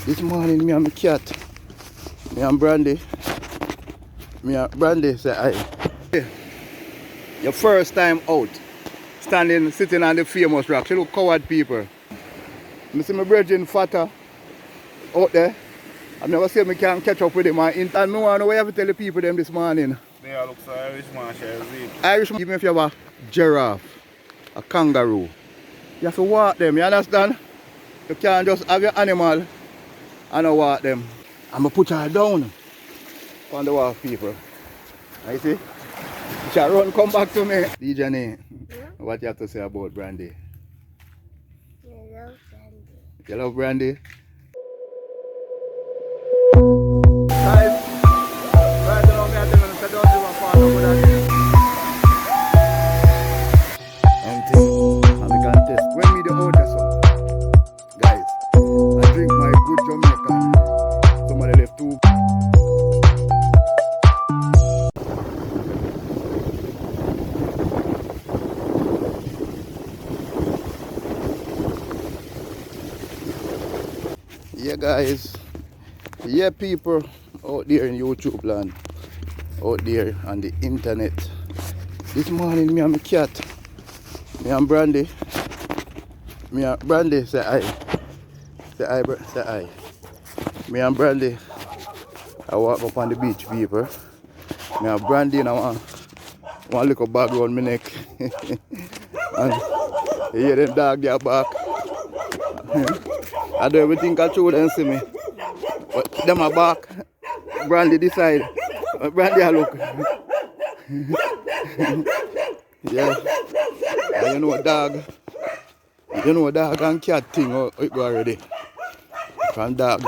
This morning, me and my cat, me and Brandy, Brandy say, "Hey, your first time out, sitting on the famous rock. She look coward people. I see my brethren fatter out there. I never say me can catch up with them. And me want to know what you have to tell the people them this morning. They all look so Irish, man, Irish, even if you have a giraffe, a kangaroo, you have to walk them, you understand? You can't just have your animal and not walk them. I'm going to put her down on the walk, people. I see? Sharon, come back to me. DJ Nate, what you have to say about Brandy? I love Brandy. You love Brandy? Guys, right now me I tell you, don't do a part of that. And we can test. When me the older son, guys, I drink my good Jamaican. Somebody left two. Yeah, guys. Yeah, people out there in YouTube land, out there on the internet. This morning, me and my cat, me and Brandy, Brandy say hi. Say hi, say hi. Me and Brandy, I walk up on the beach, people. Me and Brandy now one little bag around my neck. And you hear them dog there back. I do everything I show them see me. But them are back. Brandy this side. Brandy I look. Yeah. And you know a dog. You know a dog and cat thing how it go already. From dog.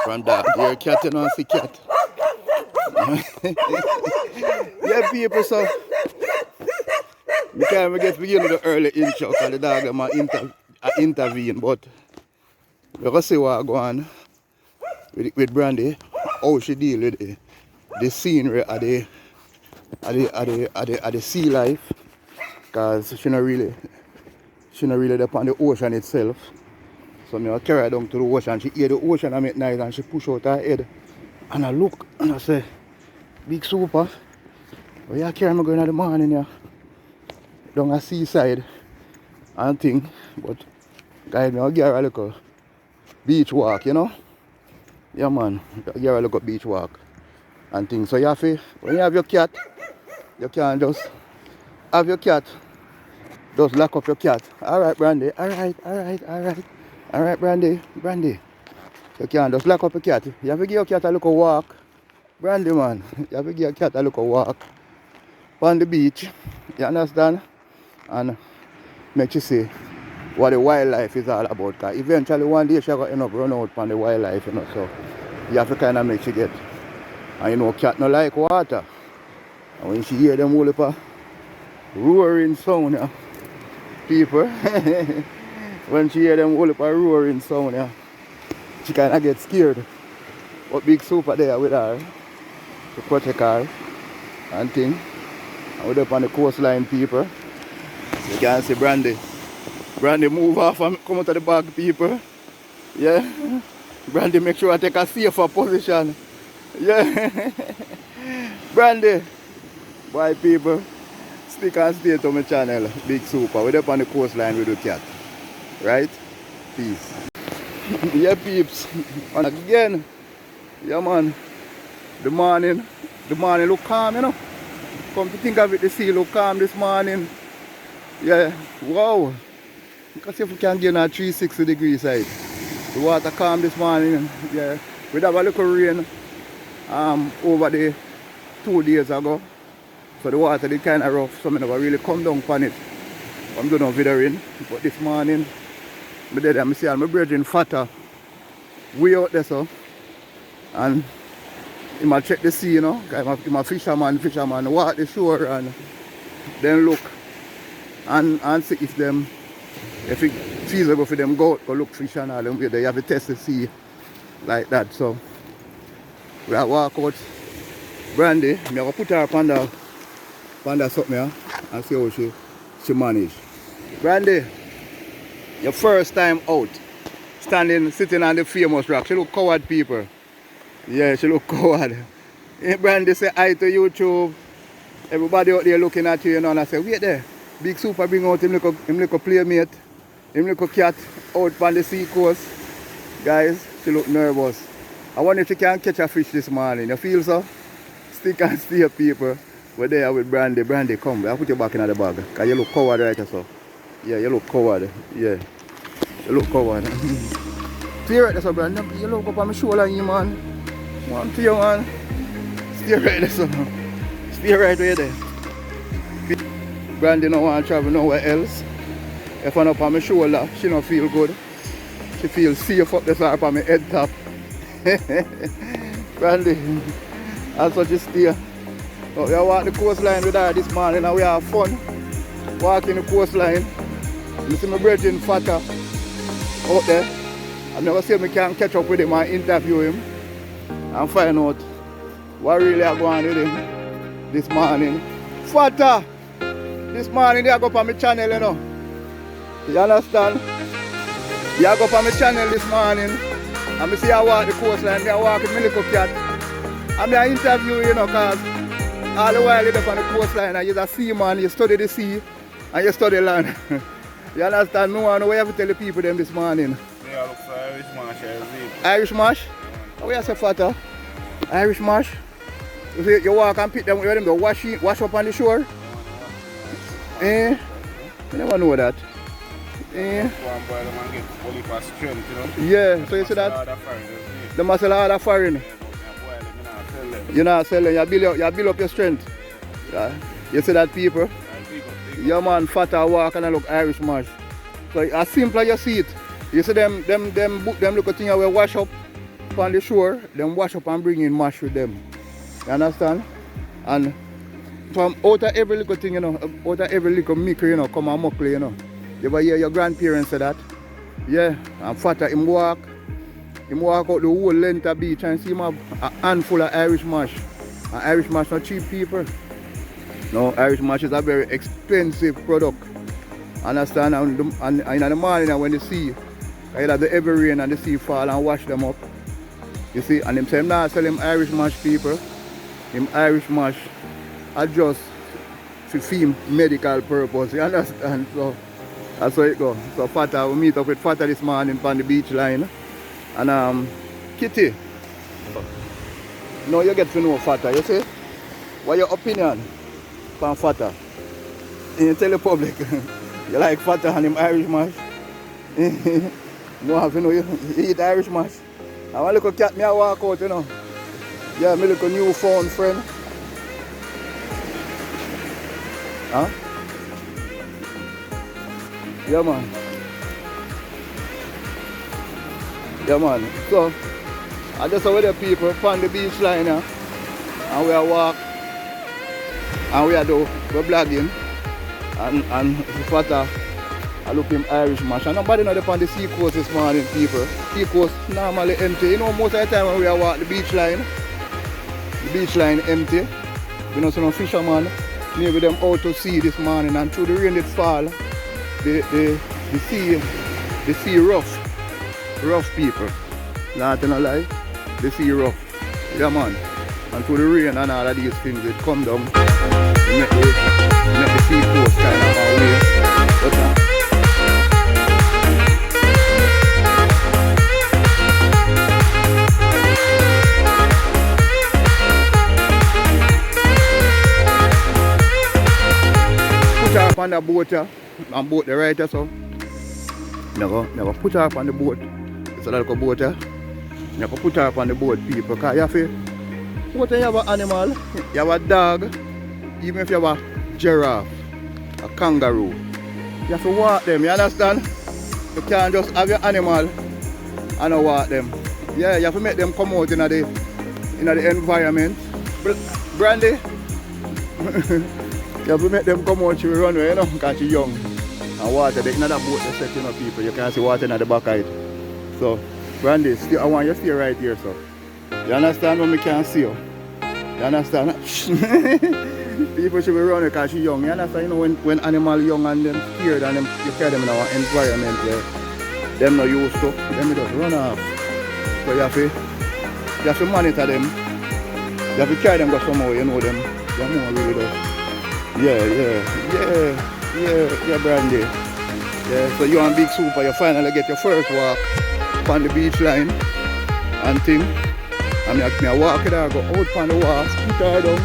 From dog. You're a cat, you know, see cat. Yeah, people, so we can't get begin with the early intro because the dog might intervene, but we're going to see what go on with Brandy, how she deal with the scenery of the sea life, because she not really up on the ocean itself. So I carry her down to the ocean. She hear the ocean at night and she push out her head. And I look and I say, big super, where you carry me going in the morning here? Down a seaside and thing. But guys, I'll give her a little beach walk, you know? Yeah man, I'll give her a little beach walk and things. So you have to, when you have your cat, you can't just have your cat, just lock up your cat. Alright Brandy, alright, Brandy. You can't just lock up your cat. You have to give your cat a little walk. Brandy man, you have to give your cat a little walk on the beach. You understand? And make you see what the wildlife is all about. Because eventually one day she's going to end up run out on the wildlife, you know. So you have to kind of make she get. And you know, cat no like water. And when she hear them whole heap of roaring sound, yeah, people, when she hear them whole heap of roaring sound, yeah, she kind of get scared. But big super there with her to protect her and thing. And we're up on the coastline, people. You can see Brandy. Brandy move off and come out of the back, people. Yeah. Brandy make sure I take a safer position. Yeah. Brandy. Bye, people. Stick and stay to my channel. Big Super. We're up on the coastline with the cat. Right? Peace. Yeah, peeps. And again, yeah, man. The morning look calm, you know. Come to think of it, the sea look calm this morning. Yeah, wow. Because if we can get on a 360 degrees side. The water calm this morning. Yeah. We have a little rain over the 2 days ago. So the water is kind of rough. So I never really come down on it. I'm doing no video rain. But this morning, I see all my brethren fatter way out there, so. And he might check the sea, you know. I'm a fisherman, walk the shore and then look and see if it's feasible for them go look fish and all them. They have to test the sea like that. So we have walk out Brandy. I'm going to put her upon the something here and see how she manage. Brandy, your first time out, sitting on the famous rock. She look coward, people. Yeah, she look coward. Hey, Brandy say hi to YouTube. Everybody out there looking at you, you know, and I say, wait there. Big Super bring out him little playmate, him little cat out on the sea coast. Guys, she look nervous. I wonder if she can catch a fish this morning. You feel so? Stick and stay, people. We're there with Brandy. Brandy, come. I'll put you back in the bag. Because you look coward right so. Yeah, you look coward. Yeah. You look coward. Stay right there, so, Brandy. You look up on my shoulder, you, man. One to you, man. Stay right there, so. Stay right there. Brandy don't want to travel nowhere else. If I'm up on my shoulder, she don't feel good. She feels safe up there up on my head top. Brandy, that's what you stay. So we walk the coastline with her this morning and we have fun. Walking the coastline. You see my brethren fatter out there. I never say I can catch up with him and interview him and find out what really are going on with him this morning. Fatter! This morning they go up on my channel, you know. You understand? You go up on my channel this morning and I see I walk the coastline, I walk with my little cat. And I interview you, you know, because all the while you're up on the coastline and you're a seaman, you study the sea and you study land. You understand? No one, what you have to tell the people them this morning? Yeah, look for Irish mash. Irish mash? How you say fatter? Irish mash? You see, you walk and pick them, you them go wash up on the shore? Eh? You never know that. Eh? One boy, the man get fully for strength, you know? Yeah, so you see that? The muscle are foreign. You're not selling, you build up your strength. Yeah. You see that, people? Your man fatter walk and I look Irish mash. So as simple as you see it. You see them little things we wash up on the shore, them wash up and bring in mash with them. You understand? And from out of every little thing, you know, out of every little mickle, you know, come and muckle, you know. You ever hear your grandparents say that? Yeah, and fatter him walk out the whole length of beach and see him have a handful of Irish mash. And Irish mash not cheap, people. No, Irish mash is a very expensive product. Understand? And in the morning when the sea, either the heavy rain and the sea fall and wash them up. You see, and him say him not sell him Irish mash, people. Him Irish mash are just for film medical purpose, you understand? So that's how it goes. So Fatter, we meet up with Fatter this morning on the beach line. And Kitty, now you get to know Fatter, you see? What your opinion on Fatter? You tell the public, you like Fatter and him Irish mash? No have to know you eat Irish mash. I want a little cat, me I walk out, you know. Yeah, my little newfound friend. Huh? Yeah, man. Yeah, man. So, I just with the people on the beach line here, and we are walk, and we're blogging, and Fatter, I look him Irish mash. And nobody know on the sea coast this morning, people. Sea coast normally empty. You know, most of the time when we are walk the beach line empty. You know, some fishermen, maybe them out to sea this morning, and through the rain it fall, the sea rough people. Not gonna lie, the sea rough. Yeah, man. And through the rain and all of these things, it come down, make the sea coast kind of away. But, put her up on the boat here, and boat the right here, so never put her up on the boat. It's a little boat here. Never put her up on the boat, people, because you have to, what you have an animal, you have a dog, even if you have a giraffe, a kangaroo, you have to walk them, you understand? You can't just have your animal and not walk them. Yeah, you have to make them come out in the environment. Brandy, you have to make them come out to the runway, you know, because she's young. And water, there's another boat that's setting up, people. You can see water in the back of it. So, Brandy, I want you to stay right here, so. You understand when we can't see you? You understand? People should be running because she's young. You understand? You know, when animals young and them scared and them, you carry them in our environment, yeah. them not used to, them just run off. So you have to monitor them. You have to carry them go somewhere, you know them. They're more really though. Yeah, Brandy. Yeah, so you and Big Super, you finally get your first walk on the beach line and thing. And I walk it out, go out on the walk, put her down.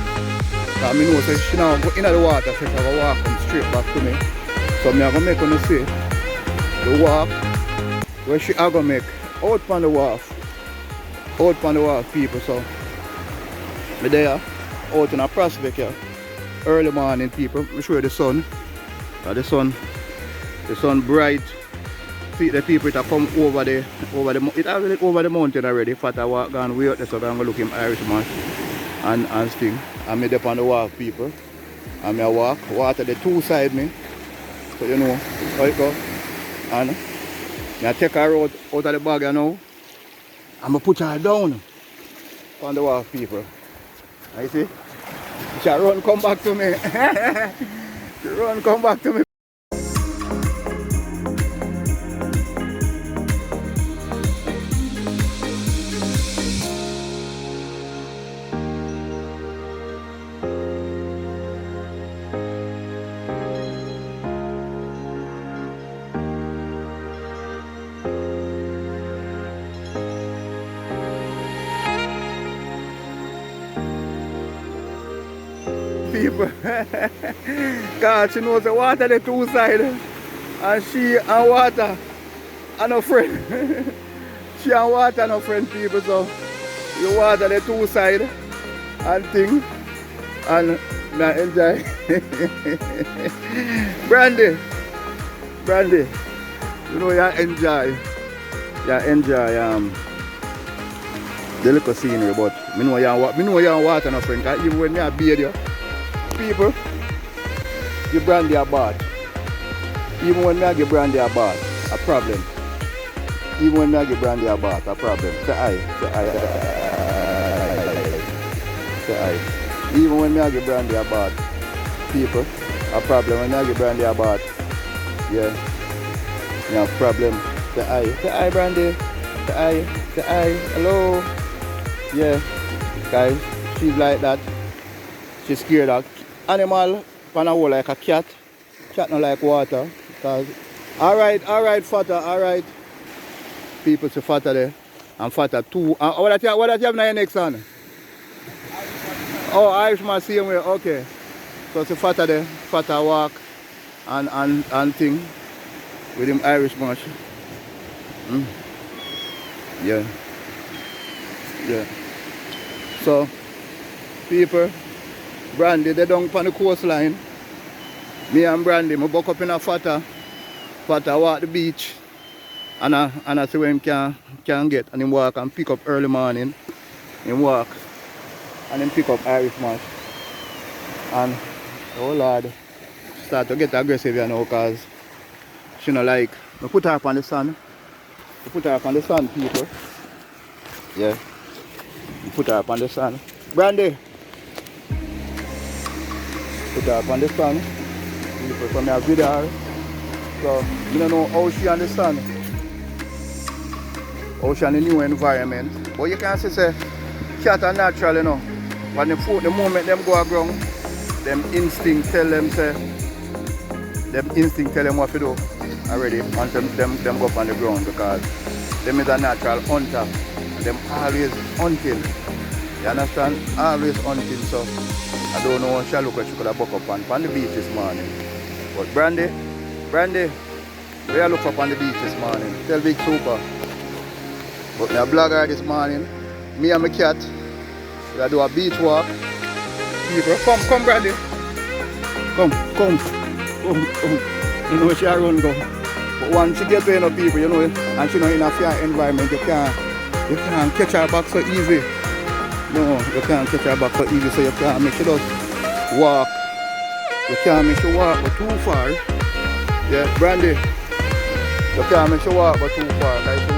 I know so she now go in the water, so she will walk come straight back to me. So I'm going to make her see the walk where she are going to make out on the wharf. Out on the wharf, people. So I'm there out in a prospect here. Early morning, people. I'm sure the sun bright. See the people that come over the mountain already. Fat I walk gone way out there, so I'm going to look him Irishman and thing. I'm up on the walk, people. And I walk, water the two side me. So you know how it go. And I take her out of the bag now. I'm going to put her down on the walk, people. And you see? She run come back to me. She run come back to me. People, because she knows the water the two sides, and she and water are no friend. She and water are no friend, people, so you water the two sides and thing, and I enjoy. Brandy, you know you enjoy the little scenery, but I know you water no friend, because even when I bathe you, people, give Brandy a bath. Even when I give Brandy a bath, a problem. Even when I give Brandy a bath, a problem. Say aye. Even when I give Brandy a bath, people, a problem. When I give Brandy a bath, yeah, problem. Say aye, Brandy. Say aye. Hello. Yeah, guys, she's like that. She's scared of animal pan a hole like a cat. Cat not like water. Cause alright, fatter, alright. People say fatter there. And fatter too. What do you have now your next one? Oh, Irishman same way, okay. So it's fatter there, fatter walk and thing with him Irish mash. Yeah. So people, Brandy, they down on the coastline. Me and Brandy, I buck up in a fatter walk the beach. And I see where him can get. And him walk and pick up early morning. Him walk. And him pick up Irish mash. And, oh Lord, start to get aggressive here now because she not like. I put her up on the sun. People. Yeah. I put her up on the sun. Brandy. Put her up on the sun. People from here video her. So I don't know how she understand. How she in the new environment. But you can see say cat are natural, you know. When the moment them go around, them instinct tell them what to do already once them go up on the ground because them is a natural hunter. And them always hunting. You understand? Always hunting, so I don't know how she look what she could have buck up on the beach this morning. But Brandy, where you look up on the beach this morning? Tell Big Super. But me a blogger this morning. Me and my cat. We do a beach walk. People, come Brandy. Come. You know she a run go. But once she get to people, you know, and she know in a fair environment, you can't catch her back so easy. No, you can't catch her back so easy, so you can't make sure just walk. You can't make sure walk but too far. Yeah, Brandy. You can't make sure walk but too far. Like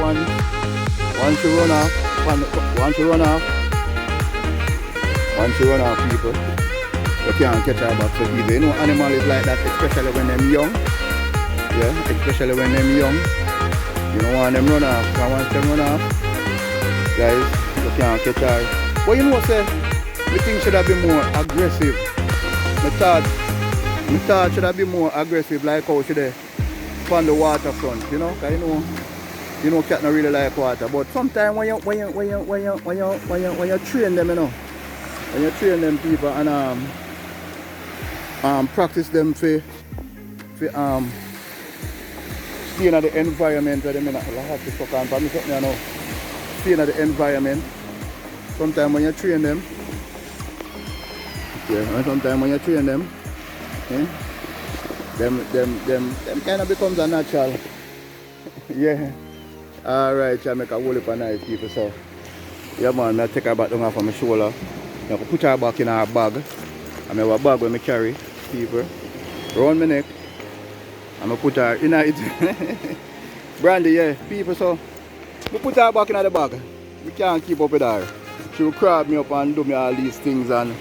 once you run off, people, you can't catch her back so easy. You know, animal is like that, especially when they're young. Yeah, especially when they're young. You don't want them run off. I want them run off. Guys, you can't catch her. But you know, say, the thing should have been more aggressive. I thought should have been more aggressive like how she there on the waterfront, you know? Cause you know cat not really like water. But sometimes when you train them, you know, when you train them people and practice them for staying at the environment where they may not have to fuck on for me something, you know. Staying at the environment. Sometimes when you train them, yeah, sometimes when you train them, them kind of becomes a natural. Yeah. Alright, I make a whole heap of nice people. So, yeah man, I take her back down off of my shoulder. I put her back in her bag. I have a bag where I carry people. Round my neck. And I put her in it. Brandy, yeah, people. So, I put her back in the bag. We can't keep up with her. She will crab me up and do me all these things and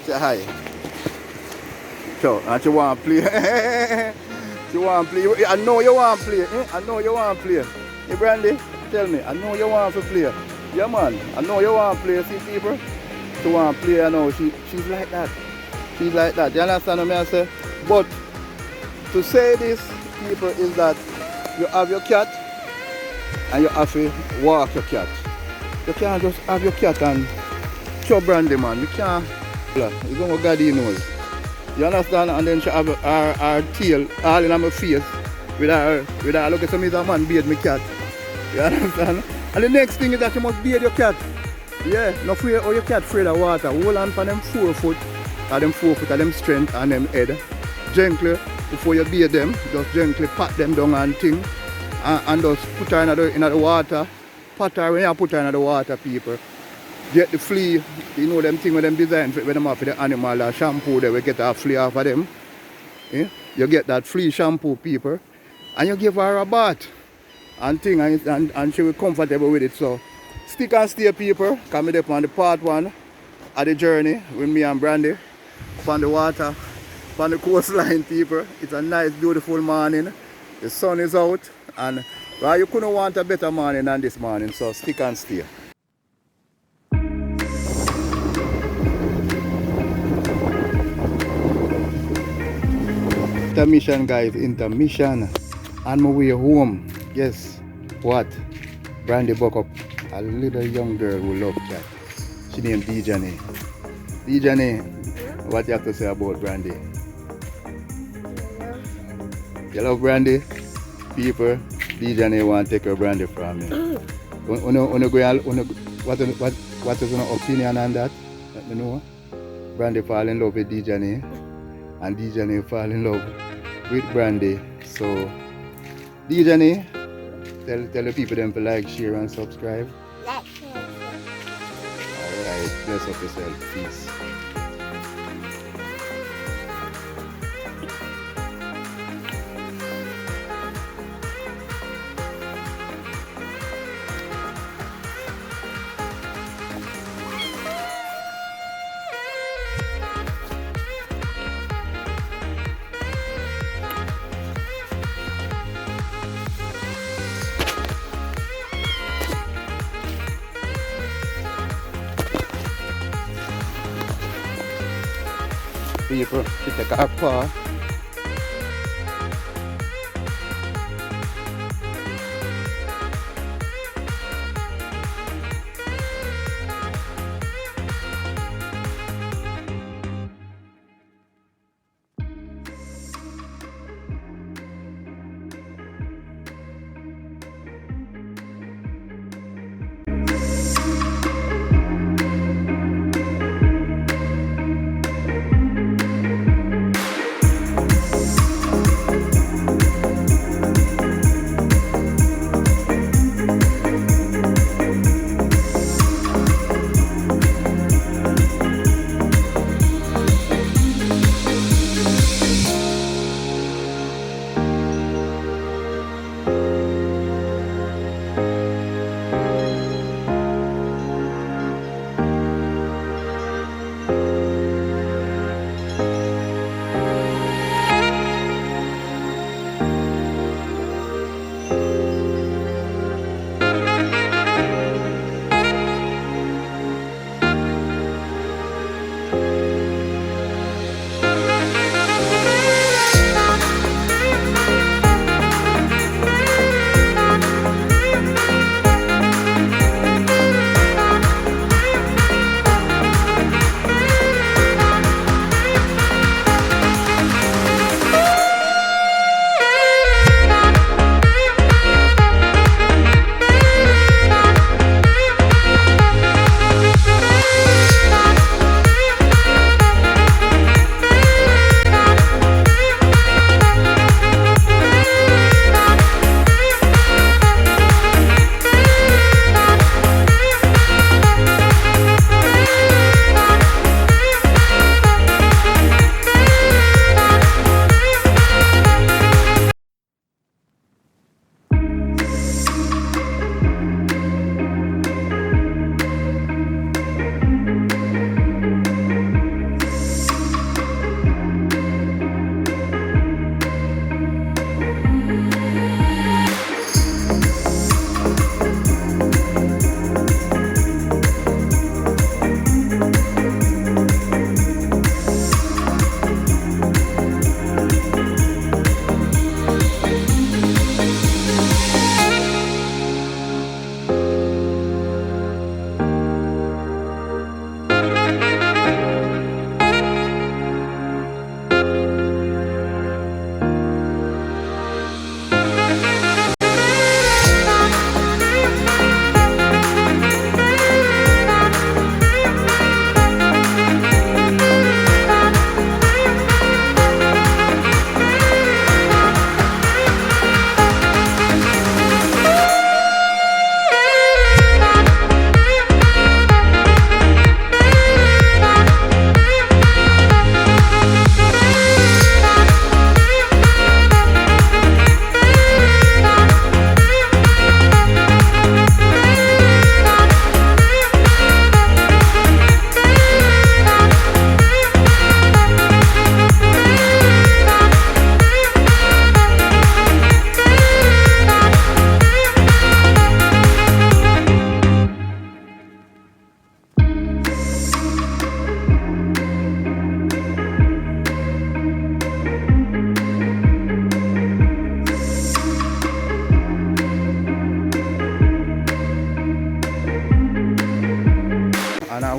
say hi. So, and she want to play. She want to play. I know you want to play. I know you want to play. Hey Brandy, tell me, I know you want to play. Yeah man, I know you want to play. See people? She want to play, I know. She's like that. She's like that. You understand what I say? But to say this, people, is that you have your cat and you have to walk your cat. You can't just have your cat and show Brandy, man. You can't. It's only God he knows. You understand? And then she have her tail all in my face with her look at some is a man bathe my cat. You understand? And the next thing is that you must bathe your cat. Yeah, no fear or your cat afraid of water. Hold on for them 4 foot, or them 4 foot of them strength and them head. Gently, before you bathe them, just gently pat them down and thing. And just put her in the water. Pat her when you put her in the water, people. Get the flea, you know them thing with them design when them have for the animal or shampoo they will get a flea off of them. Yeah? You get that flea shampoo, people. And you give her a bath. And thing and she will be comfortable with it. So stick and stay, people. Come up on the part 1 of the journey with me and Brandy. On the water, on the coastline, people. It's a nice, beautiful morning. The sun is out. And well, you couldn't want a better morning than this morning. So stick and stay. Intermission, guys, intermission. On my way home, guess what? Brandy buck up a little young girl who loves cat. She named Dijane. Dijane, what you have to say about Brandy? You love Brandy? People, Dijane want to take her Brandy from me. What is your opinion on that? Let me know. Brandy fall in love with Dijane, and Dijane fall in love with Brandy. So, Dijane, tell the people them to like, share, and subscribe. Like, share. Alright, bless up yourself. Peace. People, she take her paw.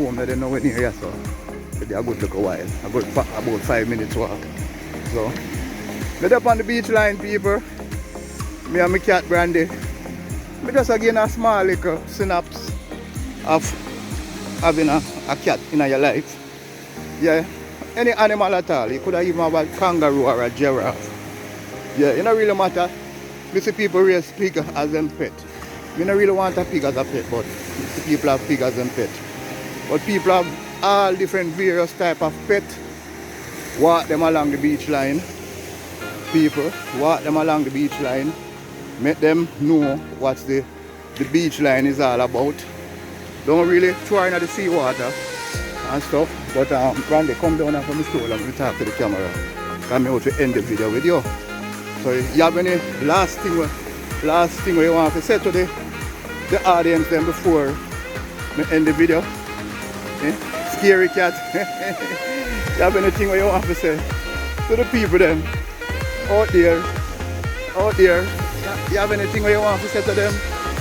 home, they don't know when you're here, so it'll be a good look a while. About 5 minutes walk. So, we're up on the beach line, people. Me and my cat Brandy. We just again a small little synapse of having a cat in your life. Yeah, any animal at all. You could have even have a kangaroo or a giraffe. Yeah, it don't really matter. We see people raise pig as them pet. We don't really want a pig as a pet, but people have pig as them pet. But people have all different various type of pet. Walk them along the beach line. People walk them along the beach line. Make them know what the beach line is all about. Don't really try into the sea water and stuff. But Brandy, come down from the stool and we talk to the camera. Come out to end the video with you. So you have any last thing you want to say to the audience then before we end the video? Eh? Scary cat. You have anything you want to say to the people then out there? You have anything you want to say to them?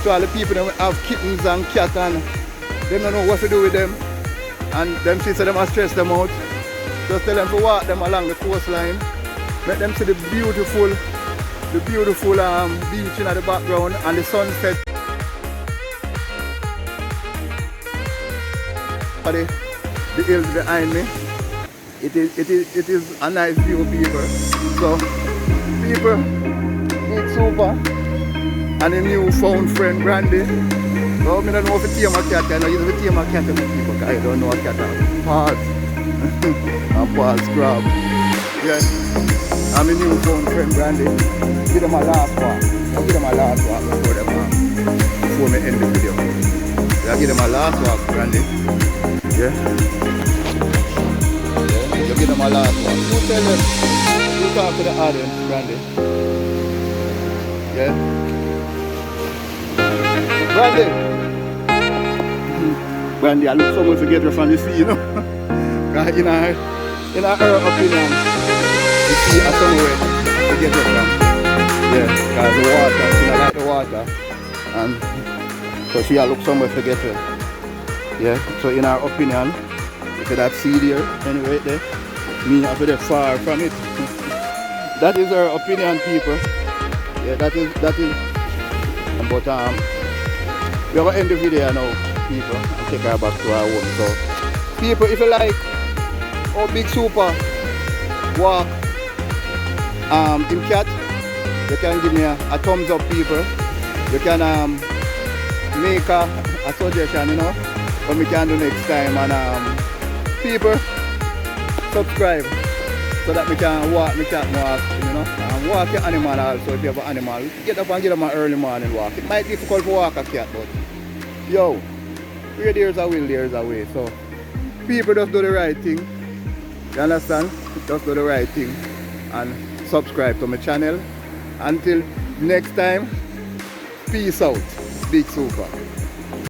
To all the people that have kittens and cats and they don't know what to do with them. And them see them and stress them out. Just tell them to walk them along the coastline. Make them see the beautiful beach in the background and the sunset. The hills behind me. It is a nice view, people. So people, it's super. And a new found friend Brandy. So I don't know if it's a cat, I know you have a cat with people because I don't know a cat. Pause. And pause grab. Yeah. I'm a new found friend Brandy. Give them a last walk. I'll give them a last walk before we end the video. I'll give them a last walk, Brandy. Yeah. You give them a last walk. You tell them. You talk to the audience, Brandy. Yeah. Brandy, I look so much to get her from the sea, you know. in her opinion, the sea is somewhere to get her from. Yeah, because the water, she don't like the water. And so she look somewhere to get her. Yeah, so in her opinion, you see that sea there, anyway there, me have to get far from it. That is her opinion, people. Yeah, that is, but we're going to end the video now, people, and take her back to our home. So, people, if you like our big super walk in cat, you can give me a thumbs up, people. You can make a suggestion, you know, what we can do next time. And people, subscribe so that we can walk my cat more often, you know, and walk your animal also. If you have an animal, get up and get them an early morning walk. It might be difficult to walk a cat, but yo, where there's a will, there's a way. So people just do the right thing. You understand? Just do the right thing and subscribe to my channel. Until next time, peace out. Big Super.